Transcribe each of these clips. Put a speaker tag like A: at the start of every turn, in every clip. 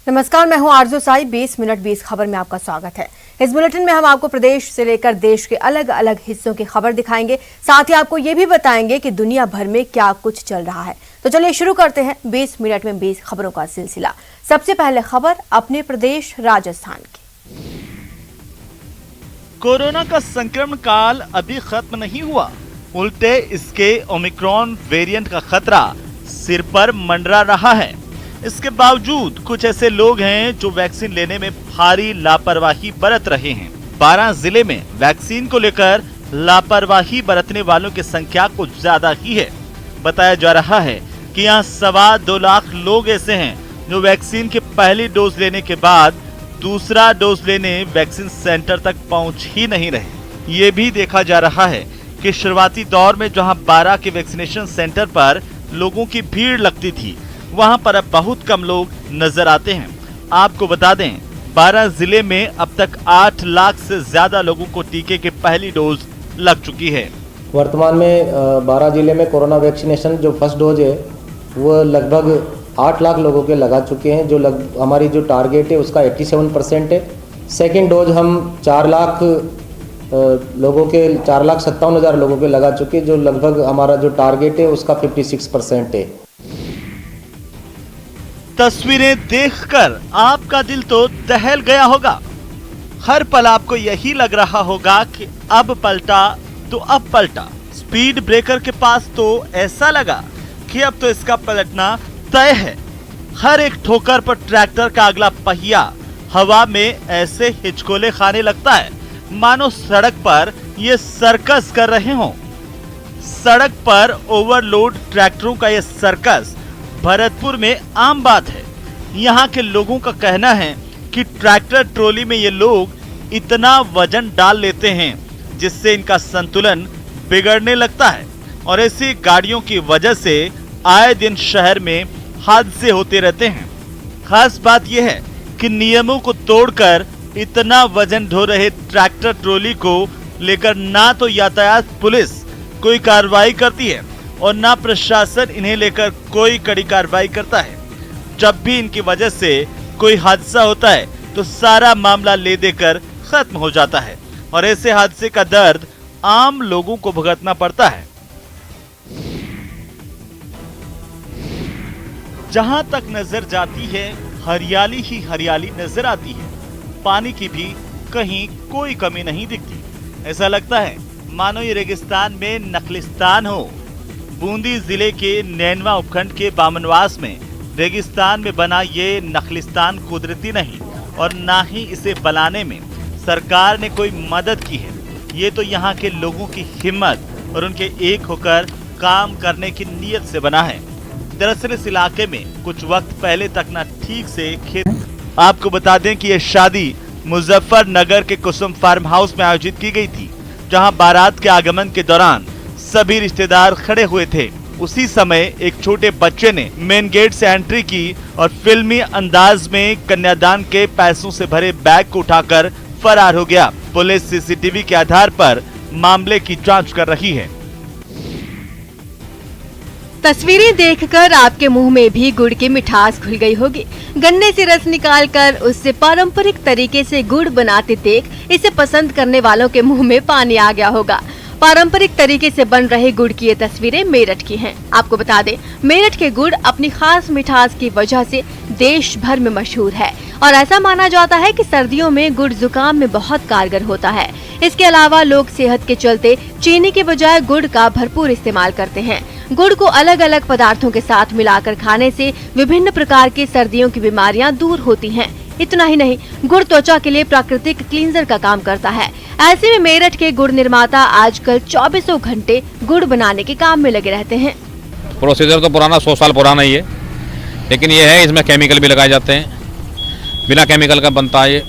A: नमस्कार, मैं हूं आरजू साई। 20 मिनट 20 खबर में आपका स्वागत है। इस बुलेटिन में हम आपको प्रदेश से लेकर देश के अलग अलग हिस्सों की खबर दिखाएंगे। साथ ही आपको ये भी बताएंगे कि दुनिया भर में क्या कुछ चल रहा है। तो चलिए शुरू करते हैं 20 मिनट में 20 खबरों का सिलसिला। सबसे पहले खबर अपने प्रदेश राजस्थान की।
B: कोरोना का संक्रमण काल अभी खत्म नहीं हुआ, उल्टे इसके ओमिक्रॉन वेरिएंट का खतरा सिर पर मंडरा रहा है। इसके बावजूद कुछ ऐसे लोग हैं जो वैक्सीन लेने में भारी लापरवाही बरत रहे हैं। 12 जिले में वैक्सीन को लेकर लापरवाही बरतने वालों की संख्या कुछ ज्यादा ही है। बताया जा रहा है कि यहाँ 2.25 लाख लोग ऐसे हैं जो वैक्सीन की पहली डोज लेने के बाद दूसरा डोज लेने वैक्सीन सेंटर तक पहुंच ही नहीं रहे। ये भी देखा जा रहा है कि शुरुआती दौर में जहां 12 के वैक्सीनेशन सेंटर पर लोगों की भीड़ लगती थी, वहां पर अब बहुत कम लोग नजर आते हैं। आपको बता दें, 12 जिले में अब तक 8 लाख से ज्यादा लोगों को टीके की पहली डोज लग चुकी है।
C: वर्तमान में 12 जिले में कोरोना वैक्सीनेशन जो फर्स्ट डोज है वो लगभग 8 लाख लोगों के लगा चुके हैं। जो हमारी जो टारगेट है उसका 87% है। सेकेंड डोज हम 4 लाख लोगों के 4,57,000 लोगों के लगा चुके हैं, जो लगभग हमारा जो टारगेट है उसका 56% है।
B: तस्वीरें देखकर आपका दिल तो दहल गया होगा। हर पल आपको यही लग रहा होगा कि अब पलटा तो अब पलटा। स्पीड ब्रेकर के पास तो ऐसा लगा कि अब तो इसका पलटना तय है। हर एक ठोकर पर ट्रैक्टर का अगला पहिया हवा में ऐसे हिचकोले खाने लगता है मानो सड़क पर ये सर्कस कर रहे हों। सड़क पर ओवरलोड ट्रैक्टरों का ये सर्कस भरतपुर में आम बात है। यहाँ के लोगों का कहना है कि ट्रैक्टर ट्रॉली में ये लोग इतना वजन डाल लेते हैं जिससे इनका संतुलन बिगड़ने लगता है और ऐसी गाड़ियों की वजह से आए दिन शहर में हादसे होते रहते हैं। खास बात यह है कि नियमों को तोड़कर इतना वजन ढो रहे ट्रैक्टर ट्रॉली को लेकर ना तो यातायात पुलिस कोई कार्रवाई करती है और ना प्रशासन इन्हें लेकर कोई कड़ी कार्रवाई करता है। जब भी इनकी वजह से कोई हादसा होता है तो सारा मामला ले देकर खत्म हो जाता है और ऐसे हादसे का दर्द आम लोगों को भुगतना पड़ता है। जहां तक नजर जाती है हरियाली ही हरियाली नजर आती है। पानी की भी कहीं कोई कमी नहीं दिखती। ऐसा लगता है मानो ये रेगिस्तान में नखलिस्तान हो। बूंदी जिले के नैनवा उपखंड के बामनवास में रेगिस्तान में बना ये नखलिस्तान कुदरती नहीं और ना ही इसे बनाने में सरकार ने कोई मदद की है। ये तो यहाँ के लोगों की हिम्मत और उनके एक होकर काम करने की नीयत से बना है। दरअसल इस इलाके में कुछ वक्त पहले तक ना ठीक से खेत। आपको बता दें कि यह शादी मुजफ्फरनगर के कुसुम फार्म हाउस में आयोजित की गई थी, जहां बारात के आगमन के दौरान सभी रिश्तेदार खड़े हुए थे। उसी समय एक छोटे बच्चे ने मेन गेट से एंट्री की और फिल्मी अंदाज में कन्यादान के पैसों से भरे बैग को उठाकर फरार हो गया। पुलिस सीसीटीवी के आधार पर मामले की जांच कर रही है।
D: तस्वीरें देखकर आपके मुंह में भी गुड़ की मिठास घुल गई होगी। गन्ने से रस निकालकर उससे पारंपरिक तरीके से गुड़ बनाते देख इसे पसंद करने वालों के मुंह में पानी आ गया होगा। पारंपरिक तरीके से बन रहे गुड़ की ये तस्वीरें मेरठ की हैं। आपको बता दें, मेरठ के गुड़ अपनी खास मिठास की वजह से देश भर में मशहूर है और ऐसा माना जाता है कि सर्दियों में गुड़ जुकाम में बहुत कारगर होता है। इसके अलावा लोग सेहत के चलते चीनी के बजाय गुड़ का भरपूर इस्तेमाल करते हैं। गुड़ को अलग अलग पदार्थों के साथ मिलाकर खाने से विभिन्न प्रकार की सर्दियों की बीमारियां दूर होती हैं। इतना ही नहीं, गुड़ त्वचा के लिए प्राकृतिक क्लींजर का काम करता है। ऐसे में मेरठ के गुड़ निर्माता आजकल 24 घंटे गुड़ बनाने के काम में लगे रहते हैं।
E: प्रोसीजर तो पुराना 100 साल पुराना ही है, लेकिन ये है इसमें केमिकल भी लगाए जाते हैं। बिना केमिकल का बनता है ये,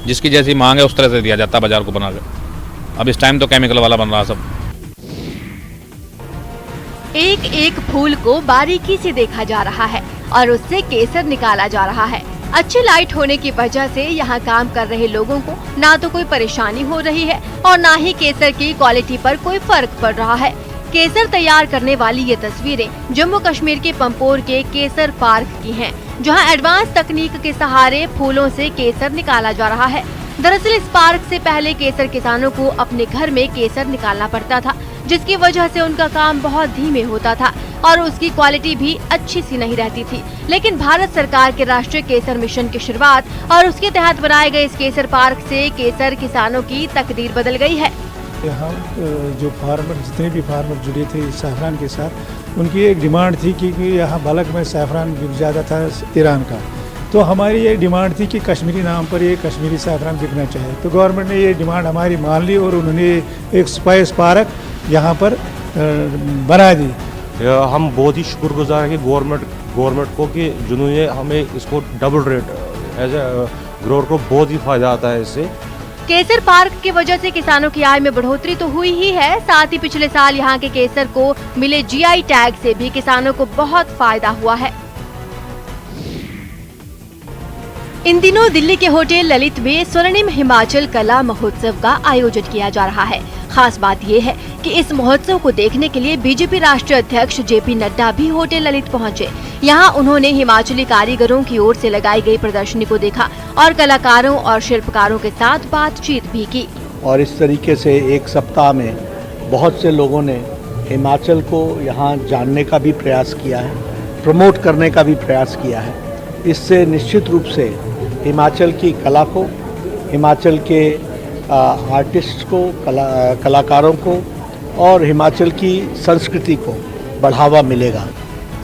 E: जिसकी जैसी मांग है उस तरह से दिया जाता है बाजार को बनाकर। अब इस टाइम तो केमिकल वाला बन रहा सब।
D: एक एक फूल को बारीकी से देखा जा रहा है और उससे केसर निकाला जा रहा है। अच्छी लाइट होने की वजह से यहाँ काम कर रहे लोगों को ना तो कोई परेशानी हो रही है और ना ही केसर की क्वालिटी पर कोई फर्क पड़ रहा है। केसर तैयार करने वाली ये तस्वीरें जम्मू कश्मीर के पंपोर के केसर पार्क की हैं। जहां एडवांस तकनीक के सहारे फूलों से केसर निकाला जा रहा है। दरअसल इस पार्क से पहले केसर किसानों को अपने घर में केसर निकालना पड़ता था, जिसकी वजह से उनका काम बहुत धीमे होता था और उसकी क्वालिटी भी अच्छी सी नहीं रहती थी। लेकिन भारत सरकार के राष्ट्रीय केसर मिशन की शुरुआत और उसके तहत बनाए गए इस केसर पार्क से केसर किसानों की तकदीर बदल गई है।
F: यहाँ जो फार्मर, जितने भी फार्मर जुड़े थे सैफरान के साथ, उनकी एक डिमांड थी कि यहाँ बल्क में सैफरान बिक जाता था ईरान का, तो हमारी ये डिमांड थी कि कश्मीरी नाम पर ये कश्मीरी सैफरान बिकना चाहिए। तो गवर्नमेंट ने ये डिमांड हमारी मान ली और उन्होंने एक स्पाइस पार्क यहाँ पर बना दी।
G: हम बहुत ही शुक्रगुजार हैं कि गवर्नमेंट को कि जिन्होंने हमें इसको double rate as a grower को बहुत ही फायदा आता है इससे।
D: केसर पार्क की वजह से किसानों की आय में बढ़ोतरी तो हुई ही है, साथ ही पिछले साल यहाँ के केसर को मिले जीआई टैग से भी किसानों को बहुत फायदा हुआ है। इन दिनों दिल्ली के होटल ललित में स्वर्णिम हिमाचल कला महोत्सव का आयोजन किया जा रहा है। खास बात ये है कि इस महोत्सव को देखने के लिए बीजेपी राष्ट्रीय अध्यक्ष जेपी नड्डा भी होटल ललित पहुंचे। यहां उन्होंने हिमाचली कारीगरों की ओर से लगाई गई प्रदर्शनी को देखा और कलाकारों और शिल्पकारों के साथ बातचीत भी की।
H: और इस तरीके से एक सप्ताह में बहुत से लोगों ने हिमाचल को यहाँ जानने का भी प्रयास किया है, प्रमोट करने का भी प्रयास किया है। इससे निश्चित रूप से हिमाचल की कला को, हिमाचल के आर्टिस्ट को, कलाकारों को और हिमाचल की संस्कृति को बढ़ावा मिलेगा।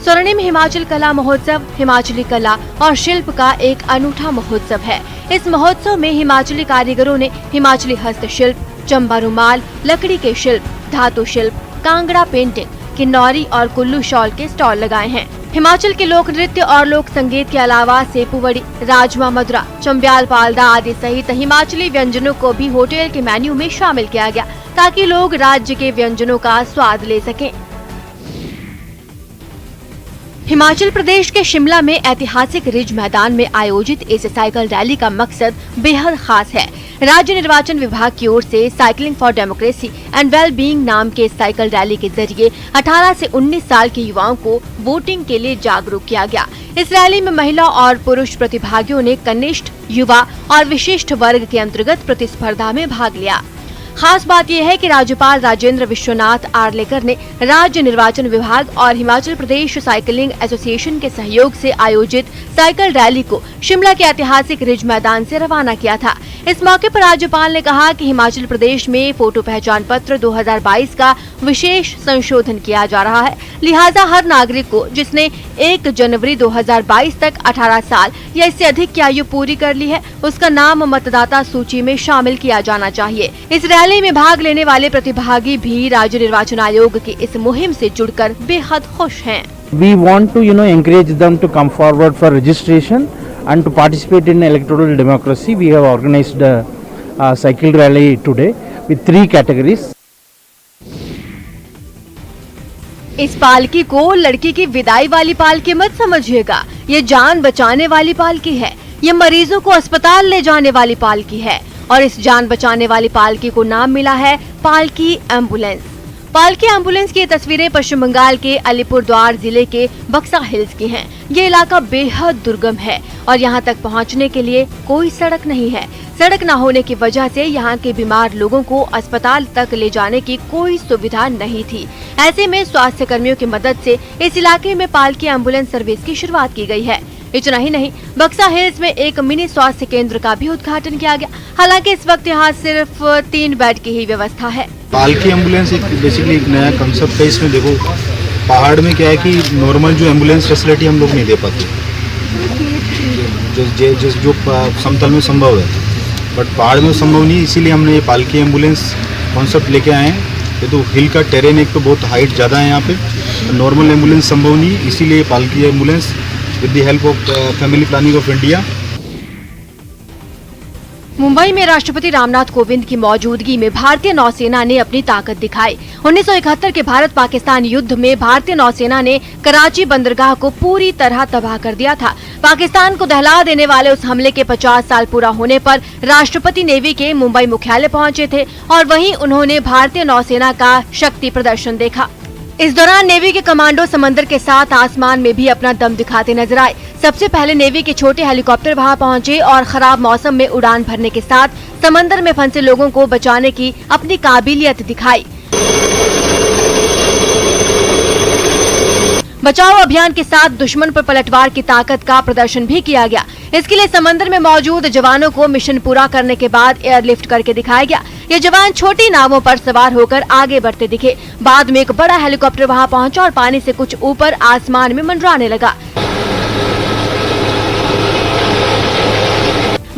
D: स्वर्णिम हिमाचल कला महोत्सव हिमाचली कला और शिल्प का एक अनूठा महोत्सव है। इस महोत्सव में हिमाचली कारीगरों ने हिमाचली हस्तशिल्प, चंबा रुमाल, लकड़ी के शिल्प, धातु शिल्प, कांगड़ा पेंटिंग, किन्नौरी और कुल्लू शॉल के स्टॉल लगाए हैं। हिमाचल के लोक नृत्य और लोक संगीत के अलावा सेपुवड़ी, राजमा मदुरा, चंब्याल पालदा आदि सहित हिमाचली व्यंजनों को भी होटल के मेन्यू में शामिल किया गया ताकि लोग राज्य के व्यंजनों का स्वाद ले सकें। हिमाचल प्रदेश के शिमला में ऐतिहासिक रिज मैदान में आयोजित इस साइकिल रैली का मकसद बेहद खास है। राज्य निर्वाचन विभाग की ओर से cycling for democracy and well being नाम के साइकिल रैली के जरिए 18 से 19 साल के युवाओं को वोटिंग के लिए जागरूक किया गया। इस रैली में महिला और पुरुष प्रतिभागियों ने कनिष्ठ, युवा और विशिष्ट वर्ग के अंतर्गत प्रतिस्पर्धा में भाग लिया। खास बात यह है कि राज्यपाल राजेंद्र विश्वनाथ आर्लेकर ने राज्य निर्वाचन विभाग और हिमाचल प्रदेश साइकिलिंग एसोसिएशन के सहयोग से आयोजित साइकिल रैली को शिमला के ऐतिहासिक रिज मैदान से रवाना किया था। इस मौके पर राज्यपाल ने कहा कि हिमाचल प्रदेश में फोटो पहचान पत्र 2022 का विशेष संशोधन किया जा रहा है, लिहाजा हर नागरिक को जिसने 1 जनवरी 2022 तक 18 साल या इससे अधिक की आयु पूरी कर ली है, उसका नाम मतदाता सूची में शामिल किया जाना चाहिए। इस रैली में भाग लेने वाले प्रतिभागी भी राज्य निर्वाचन आयोग की इस मुहिम से जुड़कर बेहद खुश हैं।
I: We want to encourage them to come forward for registration and to participate in electoral democracy. We have organized a cycle rally today with 3 categories.
D: इस पालकी को लड़की की विदाई वाली पालकी मत समझिएगा, ये जान बचाने वाली पालकी है। ये मरीजों को अस्पताल ले जाने वाली पालकी है और इस जान बचाने वाली पालकी को नाम मिला है पालकी एम्बुलेंस। पालकी एम्बुलेंस की तस्वीरें पश्चिम बंगाल के अलीपुरद्वार जिले के बक्सा हिल्स की हैं। ये इलाका बेहद दुर्गम है और यहाँ तक पहुँचने के लिए कोई सड़क नहीं है। सड़क न होने की वजह से यहाँ के बीमार लोगों को अस्पताल तक ले जाने की कोई सुविधा नहीं थी। ऐसे में स्वास्थ्य कर्मियों की मदद से इस इलाके में पालकी एम्बुलेंस सर्विस की शुरुआत की गई है। इतना ही नहीं, बक्सा हिल्स में एक मिनी स्वास्थ्य केंद्र का भी उद्घाटन किया गया। हालांकि इस वक्त यहाँ सिर्फ 3 बेड की ही व्यवस्था है।
J: पालकी एम्बुलेंस एक बेसिकली एक नया कंसेप्ट है। इसमें देखो, पहाड़ में क्या है कि नॉर्मल जो एम्बुलेंस फैसिलिटी हम लोग नहीं दे पाते, जो समतल में संभव है, बट पहाड़ में संभव नहीं। इसीलिए हमने ये पालकी एम्बुलेंस कॉन्सेप्ट लेके आए हैं। ये तो हिल का टेरेन एक तो बहुत हाइट ज़्यादा है यहाँ पे, नॉर्मल एम्बुलेंस संभव नहीं, इसीलिए पालकी ambulance with the help of family planning of India.
D: Mumbai में राष्ट्रपति रामनाथ कोविंद की मौजूदगी में भारतीय नौसेना ने अपनी ताकत दिखाई। 1971 के भारत पाकिस्तान युद्ध में भारतीय नौसेना ने कराची बंदरगाह को पूरी तरह तबाह कर दिया था। पाकिस्तान को दहला देने वाले उस हमले के 50 साल पूरा होने पर राष्ट्रपति नेवी के मुंबई मुख्यालय पहुंचे थे और वहीं उन्होंने भारतीय नौसेना का शक्ति प्रदर्शन देखा। इस दौरान नेवी के कमांडो समंदर के साथ आसमान में भी अपना दम दिखाते नजर आए। सबसे पहले नेवी के छोटे हेलीकॉप्टर वहां पहुंचे और खराब मौसम में उड़ान भरने के साथ समंदर में फंसे लोगों को बचाने की अपनी काबिलियत दिखाई। बचाव अभियान के साथ दुश्मन पर पलटवार की ताकत का प्रदर्शन भी किया गया। इसके लिए समंदर में मौजूद जवानों को मिशन पूरा करने के बाद एयरलिफ्ट करके दिखाया गया। ये जवान छोटी नावों पर सवार होकर आगे बढ़ते दिखे। बाद में एक बड़ा हेलीकॉप्टर वहां पहुंचा और पानी से कुछ ऊपर आसमान में मंडराने लगा।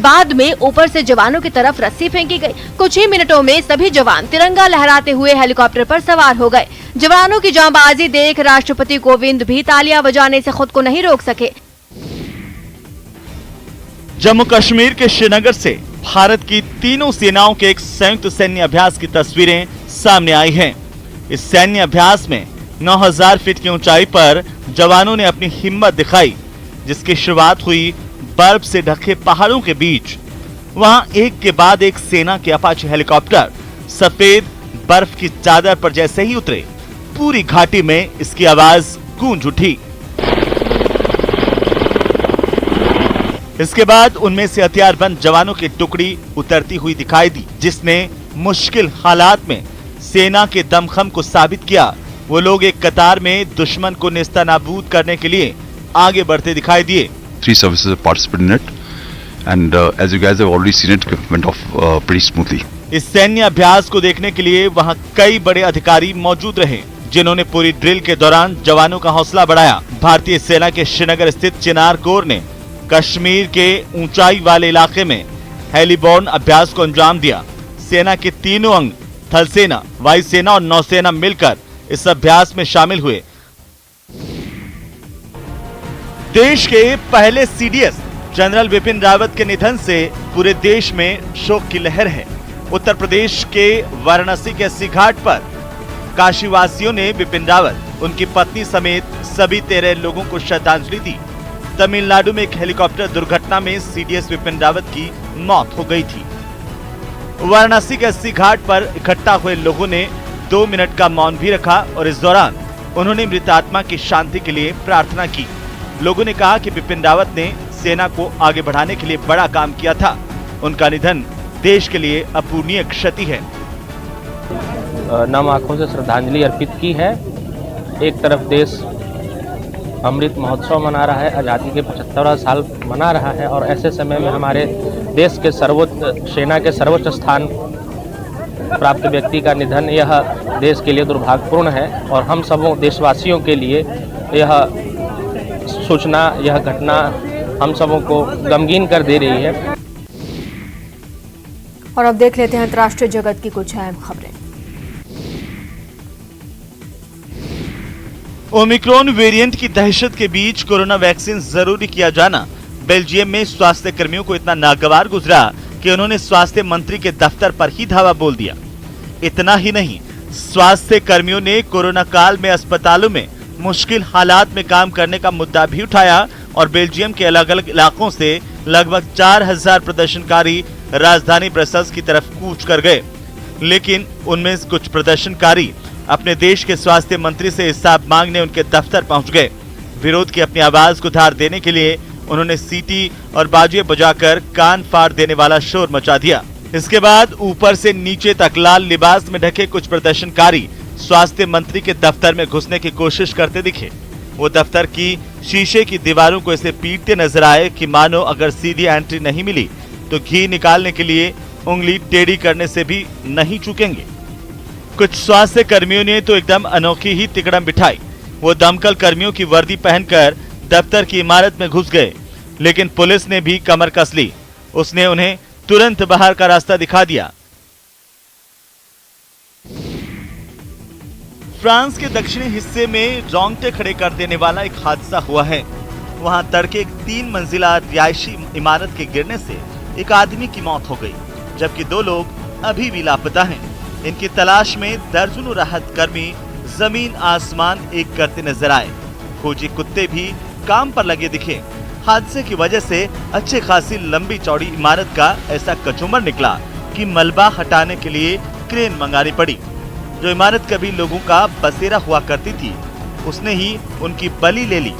D: बाद में ऊपर से जवानों की तरफ रस्सी फेंकी गई। कुछ ही मिनटों में सभी जवान तिरंगा लहराते हुए हेलीकॉप्टर पर सवार हो गए। जवानों की जांबाजी देख राष्ट्रपति कोविंद भी तालियां बजाने से खुद को नहीं रोक सके।
B: जम्मू कश्मीर के श्रीनगर से भारत की तीनों सेनाओं के एक संयुक्त सैन्य अभ्यास की तस्वीरें सामने आई हैं। इस सैन्य अभ्यास में 9000 फीट की ऊंचाई पर जवानों ने अपनी हिम्मत दिखाई, जिसकी शुरुआत हुई बर्फ से ढके पहाड़ों के बीच। वहां एक के बाद एक सेना के अपाचे हेलीकॉप्टर सफेद बर्फ की चादर पर जैसे ही उतरे, पूरी घाटी में इसकी आवाज गूंज उठी। इसके बाद उनमें से हथियारबंद जवानों की टुकड़ी उतरती हुई दिखाई दी, जिसने मुश्किल हालात में सेना के दमखम को साबित किया। वो लोग एक कतार में दुश्मन को नेस्तनाबूद करने के लिए आगे बढ़ते दिखाई दिए।
K: 3 services have participated in it, and as you guys have already seen it, went off pretty smoothly.
B: इस सैन्य अभ्यास को देखने के लिए वहां कई बड़े अधिकारी मौजूद रहे, जिन्होंने पूरी ड्रिल के दौरान जवानों का हौसला बढ़ाया। भारतीय सेना के श्रीनगर स्थित चिनार कोर ने कश्मीर के ऊंचाई वाले इलाके में हेलीबॉर्न अभ्यास को अंजाम दिया। सेना के तीनों अंग थल सेना, वायुसेना और नौसेना मिलकर इस अभ्यास में शामिल हुए। देश के पहले सीडीएस जनरल बिपिन रावत के निधन से पूरे देश में शोक की लहर है। उत्तर प्रदेश के वाराणसी के अस्सी घाट पर काशीवासियों ने बिपिन रावत, उनकी पत्नी समेत सभी 13 लोगों को श्रद्धांजलि दी। तमिलनाडु में एक हेलीकॉप्टर दुर्घटना में सीडीएस बिपिन रावत की मौत हो गई थी। वाराणसी के अस्सी घाट पर इकट्ठा हुए लोगों ने 2 मिनट का मौन भी रखा और इस दौरान उन्होंने मृतात्मा की शांति के लिए प्रार्थना की। लोगों ने कहा कि बिपिन रावत ने सेना को आगे बढ़ाने के लिए बड़ा काम किया था। उनका निधन देश के लिए अपूरणीय क्षति है।
L: नम आंखों से श्रद्धांजलि अर्पित की है। एक तरफ देश अमृत महोत्सव मना रहा है, आज़ादी के 75वां साल मना रहा है, और ऐसे समय में हमारे देश के सर्वोच्च, सेना के सर्वोच्च स्थान प्राप्त व्यक्ति का निधन यह देश के लिए दुर्भाग्यपूर्ण है। और हम सब देशवासियों के लिए यह सूचना, यह घटना हम सबों को गमगीन कर दे रही है।
A: और अब देख लेते हैं अंतर्राष्ट्रीय जगत की कुछ अहम खबरें।
B: ओमिक्रॉन वेरिएंट की दहशत के बीच कोरोना वैक्सीन जरूरी किया जाना बेल्जियम में स्वास्थ्य कर्मियों को इतना नागवार गुजरा कि उन्होंने स्वास्थ्य मंत्री के दफ्तर पर ही धावा बोल दिया। इतना ही नहीं, स्वास्थ्य कर्मियों ने कोरोना काल में अस्पतालों में मुश्किल हालात में काम करने का मुद्दा भी उठाया और बेल्जियम के अलग अलग इलाकों से लगभग 4000 प्रदर्शनकारी राजधानी ब्रसेल्स की तरफ कूच कर गए। लेकिन उनमें कुछ प्रदर्शनकारी अपने देश के स्वास्थ्य मंत्री से हिसाब मांगने उनके दफ्तर पहुंच गए। विरोध की अपनी आवाज को धार देने के लिए उन्होंने सीटी और बाजुए बजाकर कान फाड़ देने वाला शोर मचा दिया। इसके बाद ऊपर से नीचे तक लाल लिबास में ढके कुछ प्रदर्शनकारी स्वास्थ्य मंत्री के दफ्तर में घुसने की कोशिश करते दिखे। वो दफ्तर की शीशे की दीवारों को ऐसे पीटते नजर आए कि मानो अगर सीधी एंट्री नहीं मिली तो घी निकालने के लिए उंगली टेढ़ी करने से भी नहीं चूकेंगे। कुछ स्वास्थ्य कर्मियों ने तो एकदम अनोखी ही तिकड़म बिठाई। वो दमकल कर्मियों की वर्दी पहनकर दफ्तर की इमारत में घुस गए, लेकिन पुलिस ने भी कमर कस ली। उसने उन्हें तुरंत बाहर का रास्ता दिखा दिया। फ्रांस के दक्षिणी हिस्से में रोंगटे खड़े कर देने वाला एक हादसा हुआ है। वहां तड़के एक 3 मंजिला रिहायशी इमारत के गिरने से एक आदमी की मौत हो गई, जबकि 2 लोग अभी भी लापता हैं। इनकी तलाश में दर्जनों राहत कर्मी जमीन आसमान एक करते नजर आए। खोजी कुत्ते भी काम पर लगे दिखे। हादसे की वजह से अच्छे खासी लंबी चौड़ी इमारत का ऐसा कचूमर निकला कि मलबा हटाने के लिए क्रेन मंगानी पड़ी। जो इमारत कभी लोगों का बसेरा हुआ करती थी, उसने ही उनकी बलि ले ली।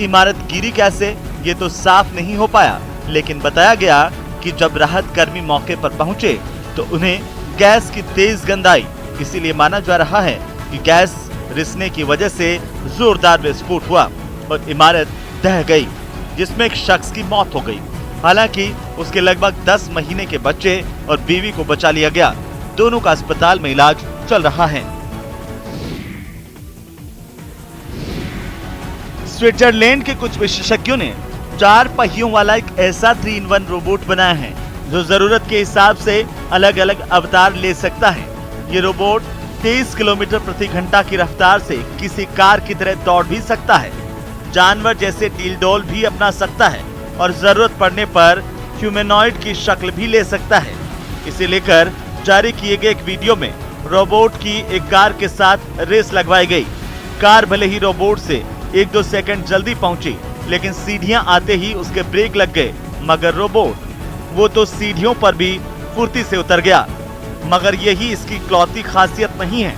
B: इमारत गिरी कैसे, ये तो साफ नहीं हो पाया, लेकिन बताया गया कि जब राहत कर्मी मौके पर पहुंचे तो उन्हें गैस की तेज गंध आई। इसीलिए माना जा रहा है कि गैस रिसने की वजह से जोरदार विस्फोट हुआ और इमारत ढह गई, जिसमें एक शख्स की मौत हो गई। हालांकि उसके लगभग 10 महीने के बच्चे और बीवी को बचा लिया गया। दोनों का अस्पताल में इलाज चल रहा है। स्विट्जरलैंड के कुछ विशेषज्ञों ने 4 पहियों वाला एक ऐसा 3-in-1 रोबोट बनाया है जो जरूरत के हिसाब से अलग अलग अवतार ले सकता है। ये रोबोट 23 किलोमीटर प्रति घंटा की रफ्तार से किसी कार की तरह दौड़ भी सकता है, जानवर जैसे डील-डोल भी अपना सकता है और जरूरत पड़ने पर ह्यूमैनॉइड की शक्ल भी ले सकता है। इसे लेकर जारी किए गए एक वीडियो में रोबोट की एक कार के साथ रेस लगवाई गई। कार भले ही रोबोट से 1-2 सेकंड जल्दी पहुंची, लेकिन सीढ़ियां आते ही उसके ब्रेक लग गए। मगर रोबोट वो तो सीढ़ियों पर भी फुर्ती से उतर गया। मगर यही इसकी इकलौती खासियत नहीं है।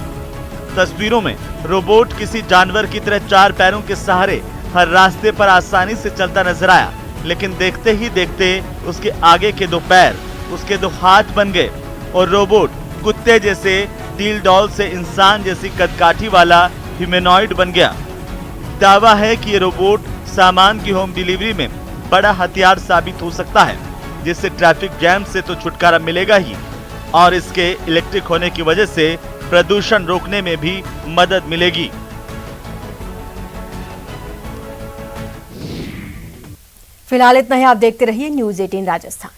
B: तस्वीरों में रोबोट किसी जानवर की तरह 4 पैरों के सहारे हर रास्ते पर आसानी से चलता नजर आया, लेकिन देखते ही देखते उसके आगे के 2 पैर उसके 2 हाथ बन गए और रोबोट कुत्ते जैसे डील डॉल से इंसान जैसी कदकाठी वाला ह्यूमैनॉइड बन गया। दावा है कि ये रोबोट सामान की होम डिलीवरी में बड़ा हथियार साबित हो सकता है, जिससे ट्रैफिक जैम से तो छुटकारा मिलेगा ही और इसके इलेक्ट्रिक होने की वजह से प्रदूषण रोकने में भी मदद मिलेगी।
A: फिलहाल इतना ही। आप देखते रहिए न्यूज़ 18 राजस्थान।